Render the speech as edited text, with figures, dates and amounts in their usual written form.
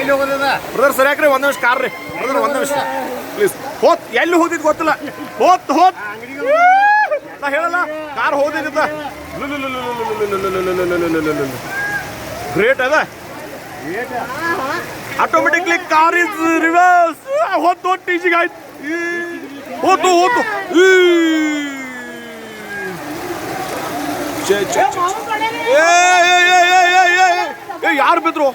brother ಸರಿಯಾಕ್ರಿ ಒಂದ್ ನಿಮಿಷ car ರೀ ಬ್ರದರ್ ಒಂದ್ ನಿಮಿಷ ಪ್ಲೀಸ್ ಎಲ್ಲಿ ಹೋದಿದ್ ಗೊತ್ತಿಲ್ಲ ನಾ ಹೇಳಲ್ಲ ಕಾರ್ ಹೋದಿದ್ದ ಗ್ರೇಟ್ ಅದ ಆಟೋಮೆಟಿಕ್ಲಿ ಕಾರ್ ಇಸ್ ರಿವರ್ಸ್ ಹೋತು ಟೀಚಿಂಗ್ ಆಯ್ತು ಹೋತು ಯಾರು ಬಿದ್ರು